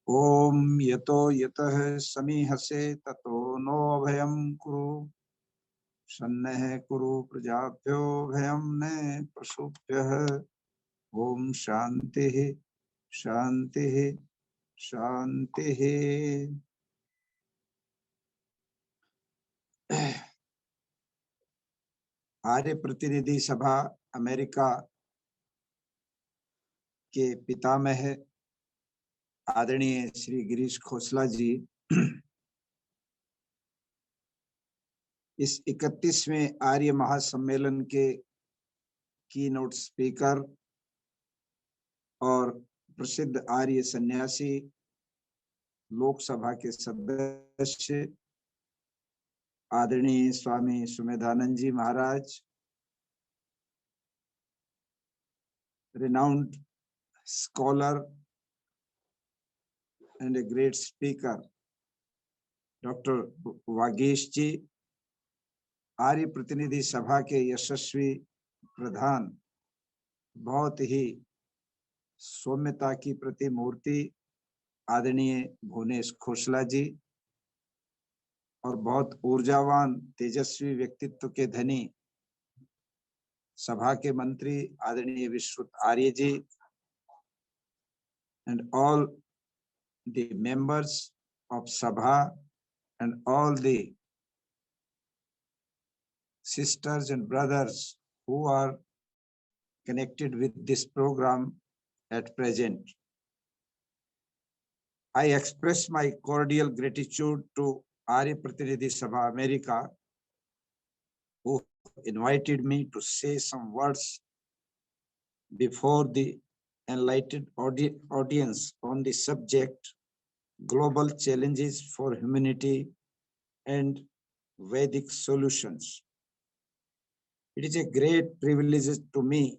ओम यतो यतः समीहसे ततो नो भयं कुरु शन्नः कुरु प्रजाभ्यो भयं न पशुभ्यः। ओम शांति शांति शांति। आर्य प्रतिनिधि सभा अमेरिका के पितामह आदरणीय श्री गिरीश खोसला जी इस 31वें आर्य महासम्मेलन के कीनोट स्पीकर और प्रसिद्ध आर्य सन्यासी, लोकसभा के सदस्य आदरणीय Swami Sumedhanand ji Maharaj, renowned scholar and a great speaker doctor Vagish ji, Arya Pratinidhi Sabha के यशस्वी प्रधान, बहुत ही सौम्यता की प्रतिमूर्ति आदरणीय भुवनेश खोसला जी, और बहुत ऊर्जावान तेजस्वी व्यक्तित्व के धनी सभा के मंत्री आदरणीय विश्रुत आर्य जी, and all the members of Sabha and all the sisters and brothers who are connected with this program at present. I express my cordial gratitude to Arya Pratinidhi Sabha America, who invited me to say some words before the enlightened audience on the subject Global Challenges for Humanity and Vedic Solutions. It is a great privilege to me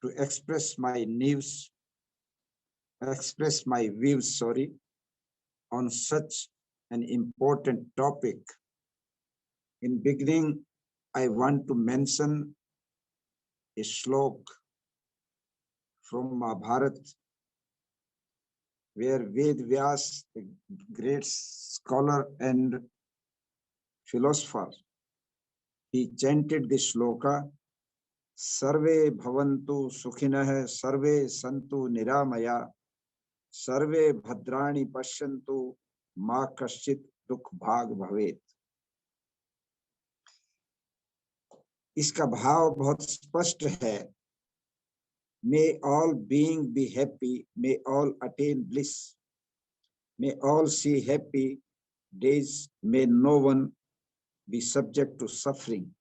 to express my views, on such an important topic. In beginning, I want to mention a shlok from Mahabharata, where Ved Vyas, a great scholar and philosopher, he chanted the shloka, Sarve bhavantu sukhinah, sarve santu niramaya, sarve bhadrani pashyantu, ma kaschit dukh bhag bhavet. इसका भाव बहुत स्पष्ट है. May all beings be happy, may all attain bliss, may all see happy days, may no one be subject to suffering.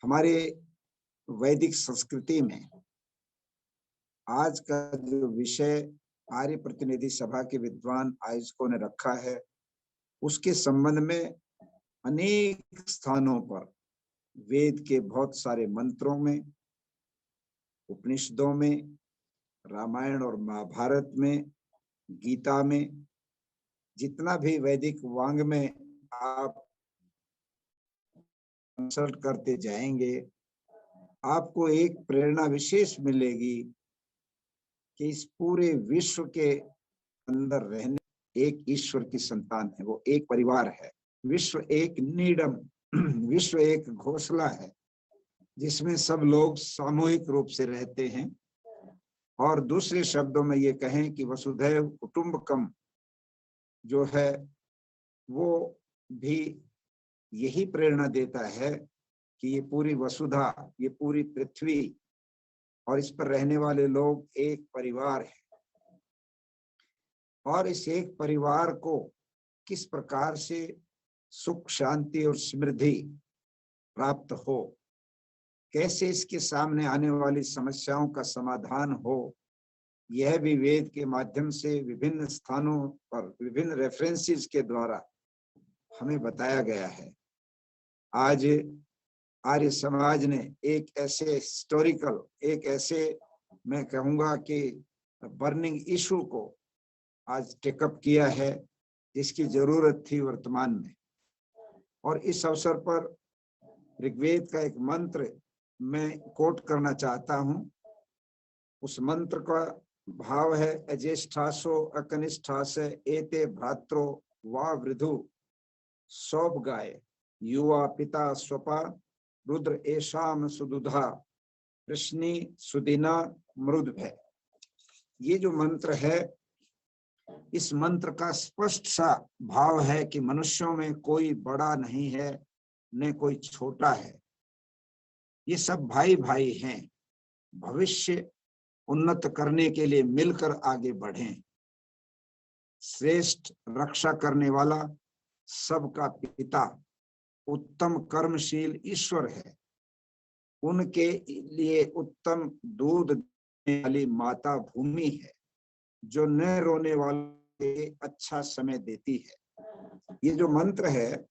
हमारे वैदिक संस्कृति में आज का जो विषय आर्य प्रतिनिधि सभा के विद्वान आयोजकों ने रखा है, उसके संबंध में अनेक स्थानों पर वेद के बहुत सारे मंत्रों में, उपनिषदों में, रामायण और महाभारत में, गीता में, जितना भी वैदिक वांग में आप कंसल्ट करते जाएंगे, आपको एक प्रेरणा विशेष मिलेगी कि इस पूरे विश्व के अंदर रहने एक ईश्वर की संतान है, वो एक परिवार है. विश्व एक नीडम, विश्व एक घोंसला है जिसमें सब लोग सामूहिक रूप से रहते हैं. और दूसरे शब्दों में ये कहें कि वसुधैव कुटुंबकम जो है वो भी यही प्रेरणा देता है कि ये पूरी वसुधा, ये पूरी पृथ्वी और इस पर रहने वाले लोग एक परिवार है. और इस एक परिवार को किस प्रकार से सुख, शांति और समृद्धि प्राप्त हो, कैसे इसके सामने आने वाली समस्याओं का समाधान हो, यह भी वेद के माध्यम से विभिन्न स्थानों पर विभिन्न रेफरेंसेस के द्वारा हमें बताया गया है. आज आर्य समाज ने एक ऐसे हिस्टोरिकल, एक ऐसे मैं कहूँगा कि बर्निंग इशू को आज टेकअप किया है जिसकी जरूरत थी वर्तमान में. और इस अवसर पर ऋग्वेद का एक मंत्र मैं कोट करना चाहता हूँ. उस मंत्र का भाव है अज्येष्ठासो अकनिष्ठास एते भ्रात्रो वा वृधु सौभ गाय युवा पिता स्वपा रुद्र एशाम सुदुधा कृष्णी सुदिना मृद भय। ये जो मंत्र है, इस मंत्र का स्पष्ट सा भाव है कि मनुष्यों में कोई बड़ा नहीं है न कोई छोटा है, ये सब भाई भाई हैं। भविष्य उन्नत करने के लिए मिलकर आगे बढ़ें। श्रेष्ठ रक्षा करने वाला सबका पिता उत्तम कर्मशील ईश्वर है। उनके लिए उत्तम दूध देने वाली माता भूमि है, जो न रोने वाले अच्छा समय देती है। ये जो मंत्र है,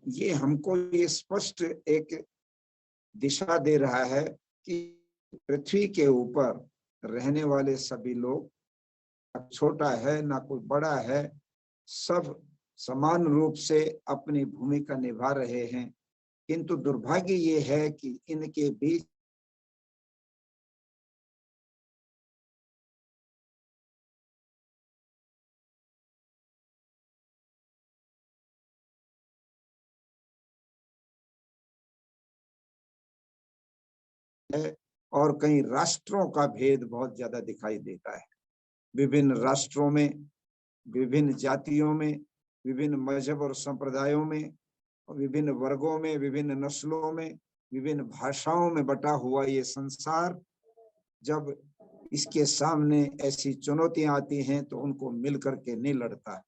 ये हमको ये स्पष्ट एक दिशा दे रहा है कि पृथ्वी के ऊपर रहने वाले सभी लोग, छोटा है ना कोई बड़ा है, सब समान रूप से अपनी भूमिका निभा रहे हैं। किंतु दुर्भाग्य ये है कि इनके बीच है और कई राष्ट्रों का भेद बहुत ज्यादा दिखाई देता है। विभिन्न राष्ट्रों में, विभिन्न जातियों में, विभिन्न मजहब और संप्रदायों में, विभिन्न वर्गों में, विभिन्न नस्लों में, विभिन्न भाषाओं में बटा हुआ ये संसार, जब इसके सामने ऐसी चुनौतियां आती हैं तो उनको मिल करके नहीं लड़ता,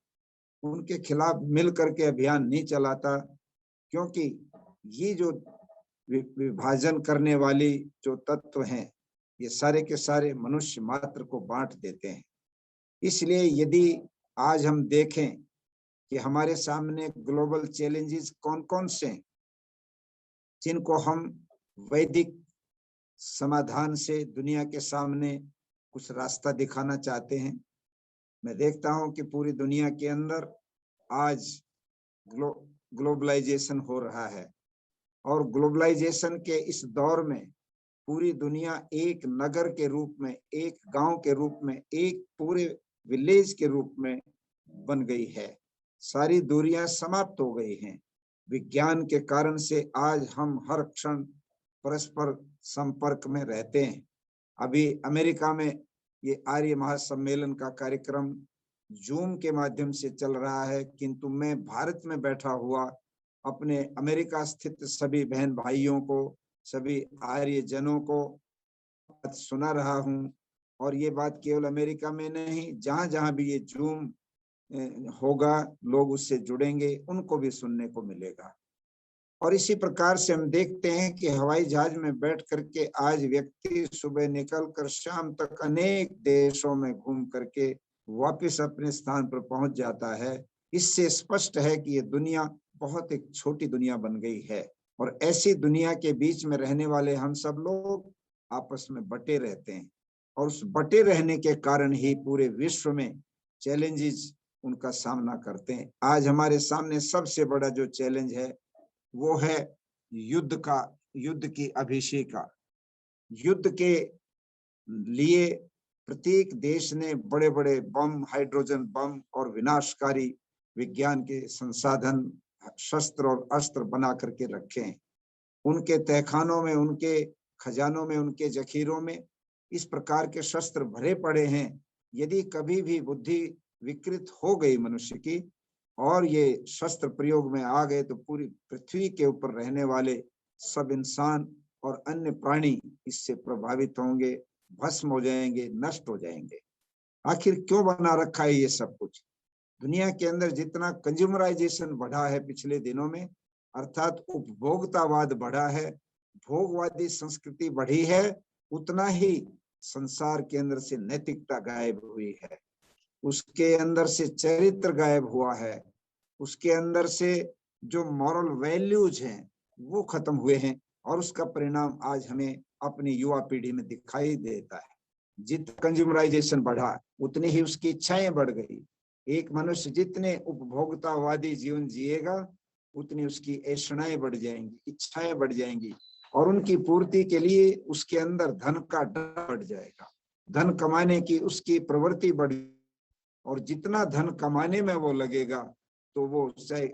उनके खिलाफ मिल करके अभियान नहीं चलाता, क्योंकि ये जो विभाजन करने वाली जो तत्व हैं, ये सारे के सारे मनुष्य मात्र को बांट देते हैं। इसलिए यदि आज हम देखें कि हमारे सामने ग्लोबल चैलेंजेस कौन कौन से हैं, जिनको हम वैदिक समाधान से दुनिया के सामने कुछ रास्ता दिखाना चाहते हैं। मैं देखता हूं कि पूरी दुनिया के अंदर आज ग्लोबलाइजेशन हो रहा है, और ग्लोबलाइजेशन के इस दौर में पूरी दुनिया एक नगर के रूप में, एक गांव के रूप में, एक पूरे विलेज के रूप में बन गई है। सारी दूरियां समाप्त हो गई हैं। विज्ञान के कारण से आज हम हर क्षण परस्पर संपर्क में रहते हैं। अभी अमेरिका में ये आर्य महासम्मेलन का कार्यक्रम जूम के माध्यम से चल रहा है, किंतु मैं भारत में बैठा हुआ अपने अमेरिका स्थित सभी बहन भाइयों को, सभी आर्य जनों को सुना रहा हूँ। और ये बात केवल अमेरिका में नहीं, जहां जहां भी ये जूम होगा, लोग उससे जुड़ेंगे, उनको भी सुनने को मिलेगा। और इसी प्रकार से हम देखते हैं कि हवाई जहाज में बैठ करके आज व्यक्ति सुबह निकल कर शाम तक अनेक देशों में घूम करके वापस अपने स्थान पर पहुंच जाता है। इससे स्पष्ट है कि ये दुनिया बहुत एक छोटी दुनिया बन गई है, और ऐसी दुनिया के बीच में रहने वाले हम सब लोग आपस में बटे रहते हैं, और उस बटे रहने के कारण ही पूरे विश्व में चैलेंजेस उनका सामना करते हैं। आज हमारे सामने सबसे बड़ा जो चैलेंज है वो है युद्ध की अभिषेका। युद्ध के लिए प्रत्येक देश ने बड़े बड़े बम, हाइड्रोजन बम और विनाशकारी विज्ञान के संसाधन, शस्त्र और अस्त्र बना करके रखे हैं। उनके तहखानों में, उनके खजानों में, उनके जखीरों में इस प्रकार के शस्त्र भरे पड़े हैं। यदि कभी भी बुद्धि विकृत हो गई मनुष्य की और ये शस्त्र प्रयोग में आ गए, तो पूरी पृथ्वी के ऊपर रहने वाले सब इंसान और अन्य प्राणी इससे प्रभावित होंगे, भस्म हो जाएंगे, नष्ट हो जाएंगे। आखिर क्यों बना रखा है ये सब कुछ? दुनिया के अंदर जितना कंज्यूमराइजेशन बढ़ा है पिछले दिनों में, अर्थात उपभोक्तावाद बढ़ा है, भोगवादी संस्कृति बढ़ी है, उतना ही संसार के अंदर से नैतिकता गायब हुई है, उसके अंदर से चरित्र गायब हुआ है, उसके अंदर से जो मॉरल वैल्यूज हैं वो खत्म हुए हैं। और उसका परिणाम आज हमें अपनी युवा पीढ़ी में दिखाई देता है। जितना कंज्यूमराइजेशन बढ़ा, उतनी ही उसकी इच्छाएं बढ़ गई। एक मनुष्य जितने उपभोक्तावादी जीवन जिएगा, उतनी उसकी ऐषणाएं बढ़ जाएंगी, इच्छाएं बढ़ जाएंगी, और उनकी पूर्ति के लिए उसके अंदर धन का डर बढ़ जाएगा। धन कमाने की उसकी प्रवृत्ति बढ़ी, और जितना धन कमाने में वो लगेगा तो वो चाहे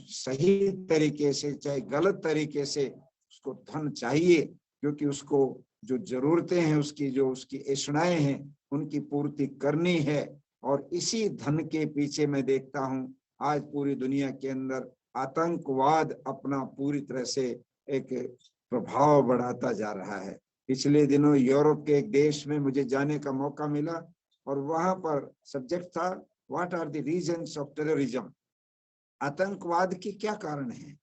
सही तरीके से चाहे गलत तरीके से उसको धन चाहिए, क्योंकि उसको जो जरूरतें हैं, उसकी जो उसकी ऐशनाएं हैं, उनकी पूर्ति करनी है। और इसी धन के पीछे मैं देखता हूं आज पूरी दुनिया के अंदर आतंकवाद अपना पूरी तरह से एक प्रभाव बढ़ाता जा रहा है। पिछले दिनों यूरोप के एक देश में मुझे जाने का मौका मिला, और वहां पर सब्जेक्ट था what are the reasons of terrorism. आतंकवाद के क्या कारण है,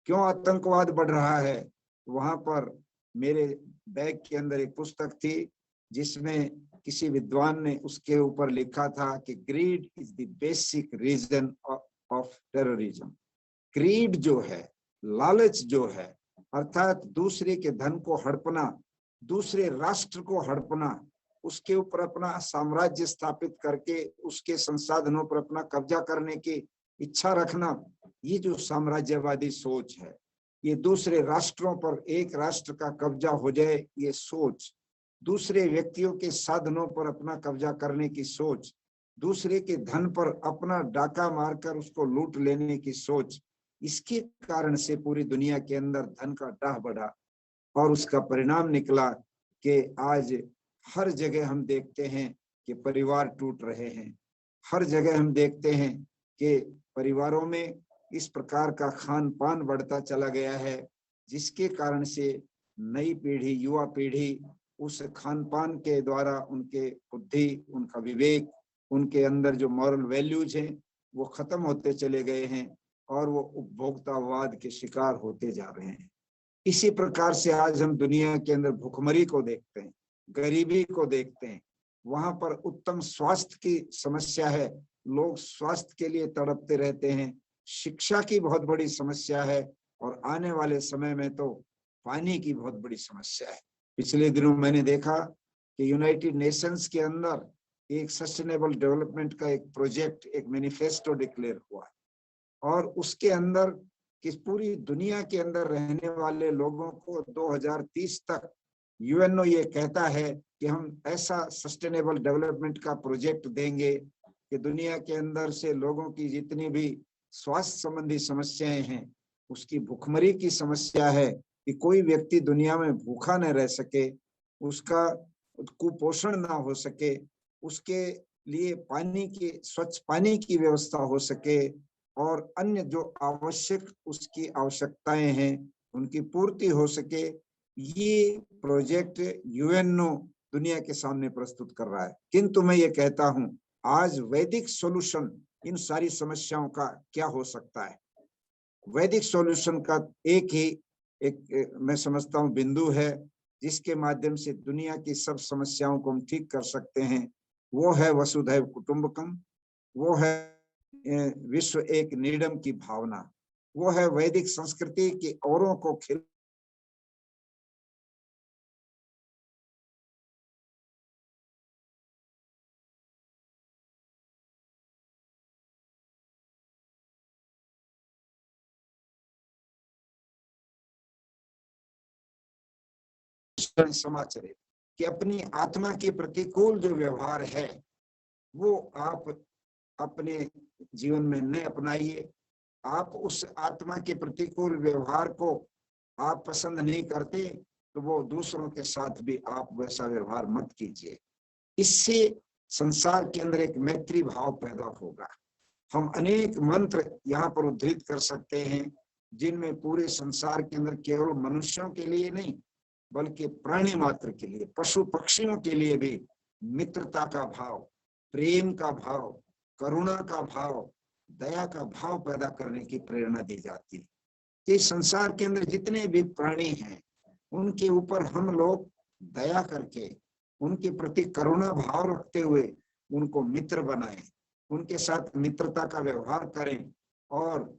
क्यों आतंकवाद बढ़ रहा है। वहां पर मेरे बैग के अंदर एक पुस्तक थी जिसमें किसी विद्वान ने उसके ऊपर लिखा था कि greed is the basic reason of terrorism. Greed जो है, लालच जो है, अर्थात दूसरे के धन को हड़पना, दूसरे राष्ट्र को हड़पना, उसके ऊपर अपना साम्राज्य स्थापित करके उसके संसाधनों पर अपना कब्जा करने की इच्छा रखना, ये जो साम्राज्यवादी सोच है, ये दूसरे राष्ट्रों पर एक राष्ट्र का कब्जा हो जाए ये सोच, दूसरे व्यक्तियों के साधनों पर अपना कब्जा करने की सोच, दूसरे के धन पर अपना डाका मारकर उसको लूट लेने की सोच, इसके कारण से पूरी दुनिया के अंदर धन का डाह बढ़ा। और उसका परिणाम निकला कि आज हर जगह हम देखते हैं कि परिवार टूट रहे हैं, हर जगह हम देखते हैं कि परिवारों में इस प्रकार का खान पान बढ़ता चला गया है, जिसके कारण से नई पीढ़ी, युवा पीढ़ी उस खान पान के द्वारा उनके बुद्धि, उनका विवेक, उनके अंदर जो मॉरल वैल्यूज हैं वो खत्म होते चले गए हैं, और वो उपभोक्तावाद के शिकार होते जा रहे हैं। इसी प्रकार से आज हम दुनिया के अंदर भुखमरी को देखते हैं, गरीबी को देखते हैं, वहां पर उत्तम स्वास्थ्य की समस्या है, लोग स्वास्थ्य के लिए तड़पते रहते हैं, शिक्षा की बहुत बड़ी समस्या है, और आने वाले समय में तो पानी की बहुत बड़ी समस्या है। पिछले दिनों मैंने देखा कि यूनाइटेड नेशंस के अंदर एक सस्टेनेबल डेवलपमेंट का एक प्रोजेक्ट, एक मैनिफेस्टो डिक्लेयर हुआ, और उसके अंदर कि पूरी दुनिया के अंदर रहने वाले लोगों को 2030 तक यूएनओ ये कहता है कि हम ऐसा सस्टेनेबल डेवलपमेंट का प्रोजेक्ट देंगे कि दुनिया के अंदर से लोगों की जितनी भी स्वास्थ्य संबंधी समस्याएं हैं, उसकी भूखमरी की समस्या है कि कोई व्यक्ति दुनिया में भूखा न रह सके, उसका कुपोषण ना हो सके, उसके लिए पानी की, स्वच्छ पानी की व्यवस्था हो सके, और अन्य जो आवश्यक उसकी आवश्यकताएं हैं उनकी पूर्ति हो सके। ये प्रोजेक्ट यूएनओ दुनिया के सामने प्रस्तुत कर रहा है। किंतु मैं ये कहता हूं आज वैदिक सॉल्यूशन इन सारी समस्याओं का क्या हो सकता है। वैदिक सॉल्यूशन का एक मैं समझता हूं बिंदु है जिसके माध्यम से दुनिया की सब समस्याओं को हम ठीक कर सकते हैं, वो है वसुधैव कुटुंबकम, वो है विश्व एक नीडम की भावना, वो है वैदिक संस्कृति की औरों को खिल समाचरित कि अपनी आत्मा के प्रतिकूल जो व्यवहार है वो आप अपने जीवन में न अपनाइए। आप उस आत्मा के प्रतिकूल व्यवहार को आप पसंद नहीं करते तो वो दूसरों के साथ भी आप वैसा व्यवहार मत कीजिए। इससे संसार के अंदर एक मैत्री भाव पैदा होगा। हम अनेक मंत्र यहाँ पर उद्धृत कर सकते हैं जिनमें पूरे संसार के अंदर केवल मनुष्यों के लिए नहीं बल्कि प्राणी मात्र के लिए, पशु पक्षियों के लिए भी मित्रता का भाव, प्रेम का भाव, करुणा का भाव, दया का भाव पैदा करने की प्रेरणा दी जाती है। कि संसार के अंदर जितने भी प्राणी हैं उनके ऊपर हम लोग दया करके, उनके प्रति करुणा भाव रखते हुए उनको मित्र बनाएं, उनके साथ मित्रता का व्यवहार करें, और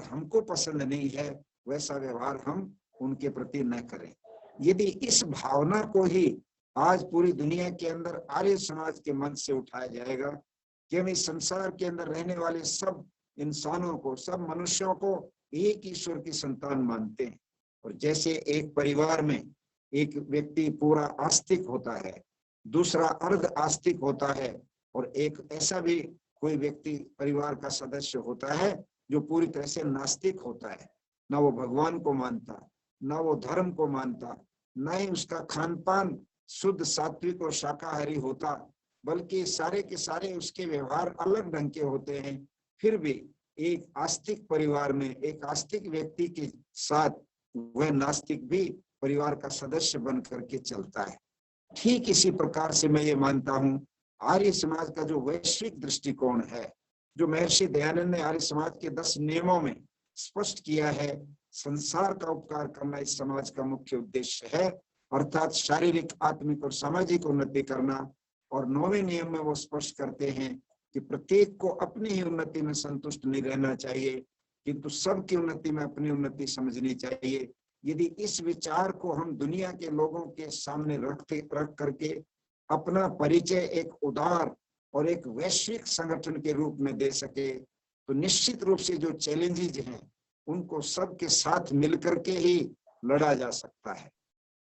हमको पसंद नहीं है वैसा व्यवहार हम उनके प्रति न करें। यदि इस भावना को ही आज पूरी दुनिया के अंदर आर्य समाज के मन से उठाया जाएगा कि हम इस संसार के अंदर रहने वाले सब इंसानों को, सब मनुष्यों को एक ईश्वर की संतान मानते हैं, और जैसे एक परिवार में एक व्यक्ति पूरा आस्तिक होता है, दूसरा अर्ध आस्तिक होता है, और एक ऐसा भी कोई व्यक्ति परिवार का सदस्य होता है जो पूरी तरह से नास्तिक होता है। ना वो भगवान को मानता, ना वो धर्म को मानता, ना ही उसका खान पान शुद्ध सात्विक और शाकाहारी होता, बल्कि सारे के सारे उसके व्यवहार अलग ढंग के होते हैं। फिर भी एक आस्तिक परिवार में एक आस्तिक व्यक्ति के साथ वह नास्तिक भी परिवार का सदस्य बन करके चलता है। ठीक इसी प्रकार से मैं ये मानता हूं, आर्य समाज का जो वैश्विक दृष्टिकोण है, जो महर्षि दयानंद ने आर्य समाज के 10 नियमों में स्पष्ट किया है, संसार का उपकार करना इस समाज का मुख्य उद्देश्य है, अर्थात शारीरिक, आत्मिक और सामाजिक उन्नति करना। और 9वें नियम में वो स्पष्ट करते हैं कि प्रत्येक को अपनी ही उन्नति में संतुष्ट नहीं रहना चाहिए, किंतु सबकी उन्नति में अपनी उन्नति समझनी चाहिए। यदि इस विचार को हम दुनिया के लोगों के सामने रख करके अपना परिचय एक उदार और एक वैश्विक संगठन के रूप में दे सके, तो निश्चित रूप से जो चैलेंजेस हैं उनको सबके साथ मिलकर के ही लड़ा जा सकता है।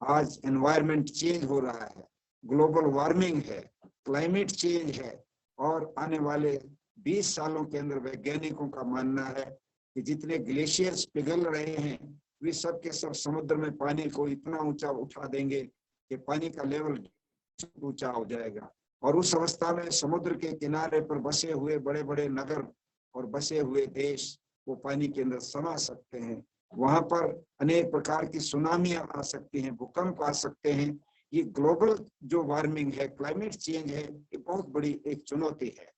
आज एनवायरनमेंट चेंज हो रहा है, ग्लोबल वार्मिंग है, क्लाइमेट चेंज है, और आने वाले 20 सालों के अंदर वैज्ञानिकों का मानना है कि जितने ग्लेशियर्स पिघल रहे हैं वे सब के सब समुद्र में पानी को इतना ऊंचा उठा देंगे कि पानी का लेवल ऊंचा हो जाएगा, और उस अवस्था में समुद्र के किनारे पर बसे हुए बड़े बड़े नगर और बसे हुए देश वो पानी के अंदर समा सकते हैं। वहां पर अनेक प्रकार की सुनामियां आ सकती हैं, भूकंप आ सकते हैं। ये ग्लोबल जो वार्मिंग है, क्लाइमेट चेंज है, ये बहुत बड़ी एक चुनौती है,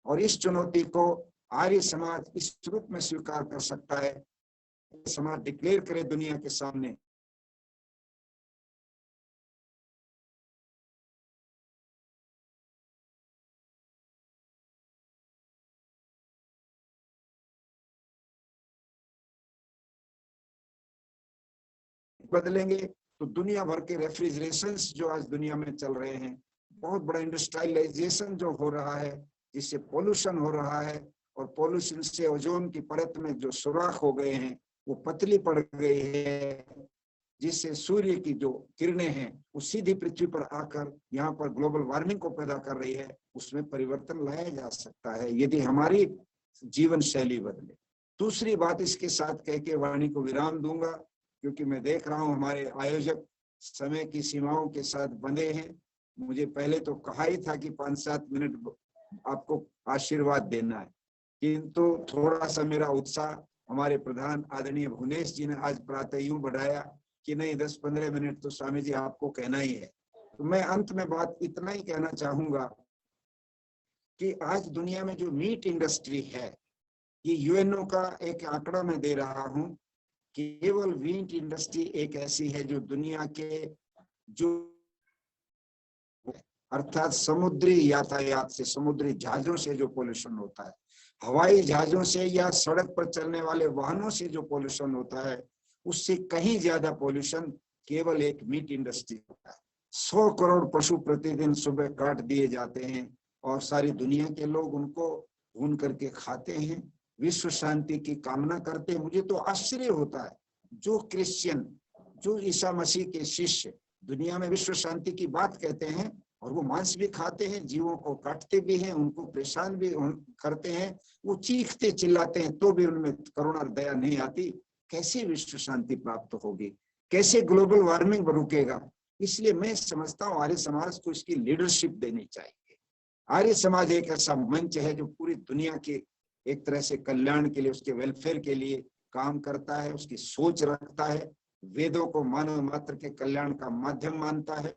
और इस चुनौती को आर्य समाज इस रूप में स्वीकार कर सकता है। समाज डिक्लेयर करे दुनिया के सामने बदलेंगे तो दुनिया भर के रेफ्रिजरेशन जो आज दुनिया में चल रहे हैं, बहुत बड़ा इंडस्ट्रियलाइजेशन जो हो रहा है, जिससे पोल्यूशन हो रहा है, और पोल्यूशन से ओजोन की परत में जो सुराख हो गए हैं वो पतली पड़ गई है, जिससे सूर्य की जो किरणें हैं वो सीधी पृथ्वी पर आकर यहाँ पर ग्लोबल वार्मिंग को पैदा कर रही है। उसमें परिवर्तन लाया जा सकता है यदि हमारी जीवन शैली बदले। दूसरी बात इसके साथ कह के वाणी को विराम दूंगा, क्योंकि मैं देख रहा हूं हमारे आयोजक समय की सीमाओं के साथ बंधे हैं। मुझे पहले तो कहा ही था कि 5-7 मिनट आपको आशीर्वाद देना है, किंतु थोड़ा सा मेरा उत्साह हमारे प्रधान आदरणीय भुवनेश जी ने आज प्रातः यूं बढ़ाया कि नहीं 10-15 मिनट तो स्वामी जी आपको कहना ही है। तो मैं अंत में बात इतना ही कहना चाहूंगा कि आज दुनिया में जो मीट इंडस्ट्री है, ये यूएनओ का एक आंकड़ा मैं दे रहा हूं, केवल मीट इंडस्ट्री एक ऐसी है जो दुनिया के जो अर्थात समुद्री यातायात से, समुद्री जहाजों से जो पोल्यूशन होता है, हवाई जहाजों से या सड़क पर चलने वाले वाहनों से जो पोल्यूशन होता है, उससे कहीं ज्यादा पोल्यूशन केवल एक मीट इंडस्ट्री होता है। 100 करोड़ पशु प्रतिदिन सुबह काट दिए जाते हैं और सारी दुनिया के लोग उनको भून करके खाते हैं, विश्व शांति की कामना करते हैं। मुझे तो आश्चर्य होता है, जो क्रिश्चियन, जो ईसा मसीह के शिष्य दुनिया में विश्व शांति की बात कहते हैं और वो मांस भी खाते हैं, जीवों को काटते भी हैं, उनको परेशान भी करते हैं, वो चीखते चिल्लाते हैं, तो भी उनमें करुणा और दया नहीं आती। कैसे विश्व शांति प्राप्त होगी, कैसे ग्लोबल वार्मिंग रुकेगा? इसलिए मैं समझता हूँ आर्य समाज को इसकी लीडरशिप देनी चाहिए। आर्य समाज एक ऐसा मंच है जो पूरी दुनिया के एक तरह से कल्याण के लिए, उसके वेलफेयर के लिए काम करता है, उसकी सोच रखता है, वेदों को मानव मात्र के कल्याण का माध्यम मानता है।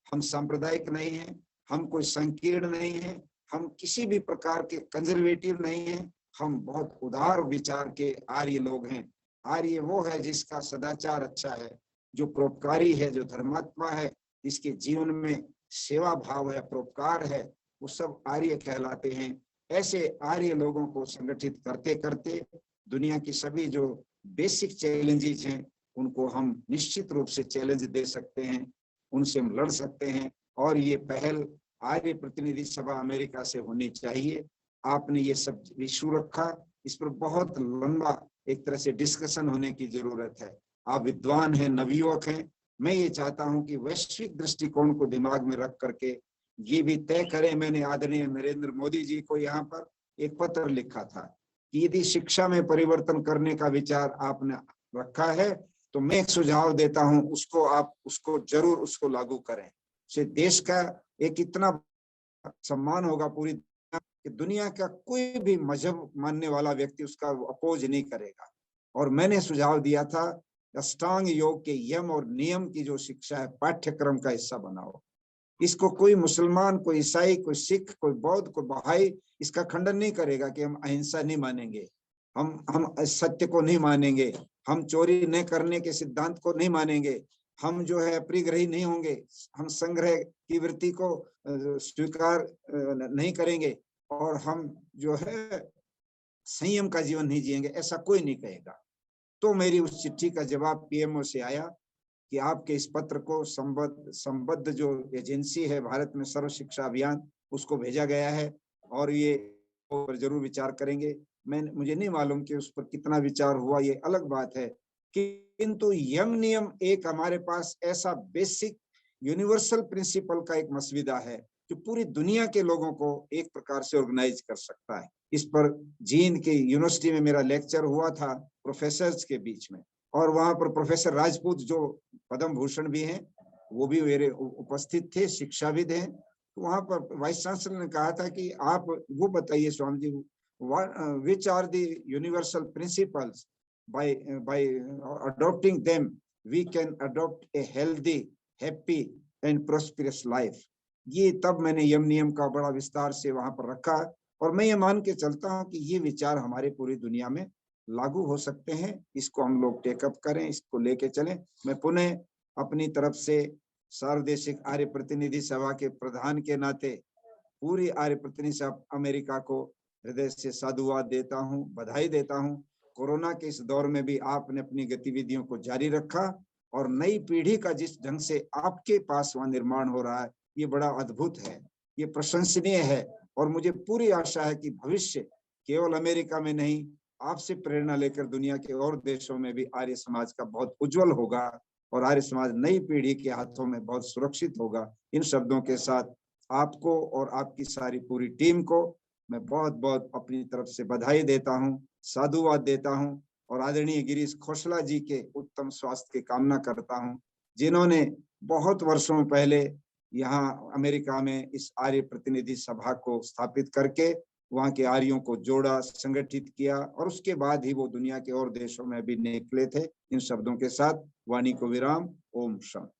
हम सांप्रदायिक नहीं हैं, हम कोई संकीर्ण नहीं है, हम किसी भी प्रकार के कंजर्वेटिव नहीं हैं, हम बहुत उदार विचार के आर्य लोग हैं। आर्य वो है जिसका सदाचार अच्छा है, जो परोपकारी है, जो धर्मात्मा है, जिसके जीवन में सेवा भाव है, परोपकार है, वो सब आर्य कहलाते हैं। ऐसे आर्य लोगों को संगठित करते करते दुनिया की सभी जो बेसिक चैलेंजेस हैं उनको हम निश्चित रूप से चैलेंज दे सकते हैं, उनसे हम लड़ सकते हैं। और ये पहल आर्य प्रतिनिधि सभा अमेरिका से होनी चाहिए। आपने ये सब इशू रखा, इस पर बहुत लंबा एक तरह से डिस्कशन होने की जरूरत है। आप विद्वान हैं, नवयुवक हैं, मैं ये चाहता हूं कि वैश्विक दृष्टिकोण को दिमाग में रख करके ये भी तय करें। मैंने आदरणीय नरेंद्र मोदी जी को यहाँ पर एक पत्र लिखा था कि यदि शिक्षा में परिवर्तन करने का विचार आपने रखा है तो मैं एक सुझाव देता हूं, उसको आप उसको जरूर उसको लागू करें। से देश का एक इतना सम्मान होगा पूरी दुनिया कि दुनिया का कोई भी मजहब मानने वाला व्यक्ति उसका अपोज नहीं करेगा। और मैंने सुझाव दिया था अष्टांग योग के यम और नियम की जो शिक्षा है पाठ्यक्रम का हिस्सा बनाओ। इसको कोई मुसलमान, कोई ईसाई, कोई सिख, कोई बौद्ध, कोई बहाई इसका खंडन नहीं करेगा कि हम अहिंसा नहीं मानेंगे, हम सत्य को नहीं मानेंगे, हम चोरी न करने के सिद्धांत को नहीं मानेंगे, हम जो है अपरिग्रही नहीं होंगे, हम संग्रह की वृत्ति को स्वीकार नहीं करेंगे, और हम जो है संयम का जीवन नहीं जिएंगे, ऐसा कोई नहीं कहेगा। तो मेरी उस चिट्ठी का जवाब पीएमओ से आया कि आपके इस पत्र को संबद्ध जो एजेंसी है भारत में सर्व शिक्षा अभियान, उसको भेजा गया है और ये पर जरूर विचार करेंगे। मुझे नहीं मालूम कि उस पर कितना विचार हुआ, ये अलग बात है, किंतु यम नियम एक हमारे पास ऐसा बेसिक यूनिवर्सल प्रिंसिपल का एक मसविदा है जो पूरी दुनिया के लोगों को एक प्रकार से ऑर्गेनाइज कर सकता है। इस पर जींद के यूनिवर्सिटी में मेरा लेक्चर हुआ था प्रोफेसर्स के बीच में, और वहां पर प्रोफेसर राजपूत जो पद्म भूषण भी हैं वो भी मेरे उपस्थित थे, शिक्षाविद हैं। तो वहां पर वाइस चांसलर ने कहा था कि आप वो बताइए Swami ji, which are the universal principles by adopting them we can adopt a healthy, happy and prosperous life। ये तब मैंने यम नियम का बड़ा विस्तार से वहां पर रखा, और मैं ये मान के चलता हूं कि ये विचार हमारे पूरी दुनिया में लागू हो सकते हैं। इसको हम लोग टेकअप करें, इसको लेके चलें। मैं पुनः अपनी तरफ से सार्वदेशिक आर्य प्रतिनिधि सभा के प्रधान के नाते पूरी आर्य प्रतिनिधि सभा अमेरिका को हृदय से साधुवाद देता हूं, बधाई देता हूं। कोरोना के इस दौर में भी आपने अपनी गतिविधियों को जारी रखा, और नई पीढ़ी का जिस ढंग से आपके पास वहां निर्माण हो रहा है ये बड़ा अद्भुत है, ये प्रशंसनीय है। और मुझे पूरी आशा है कि भविष्य केवल अमेरिका में नहीं, आपसे प्रेरणा लेकर दुनिया के और देशों में भी आर्य समाज का बहुत उज्जवल होगा, और आर्य समाज नई पीढ़ी के हाथों में बहुत सुरक्षित होगा। इन शब्दों के साथ आपको और आपकी सारी पूरी टीम को मैं बहुत बहुत अपनी तरफ से बधाई देता हूं, साधुवाद देता हूं, और आदरणीय गिरीश खोसला जी के उत्तम स्वास्थ्य की कामना करता हूं, जिन्होंने बहुत वर्षों पहले यहाँ अमेरिका में इस आर्य प्रतिनिधि सभा को स्थापित करके वहाँ के आर्यों को जोड़ा, संगठित किया, और उसके बाद ही वो दुनिया के और देशों में भी निकले थे। इन शब्दों के साथ वाणी को विराम। ओम शांति।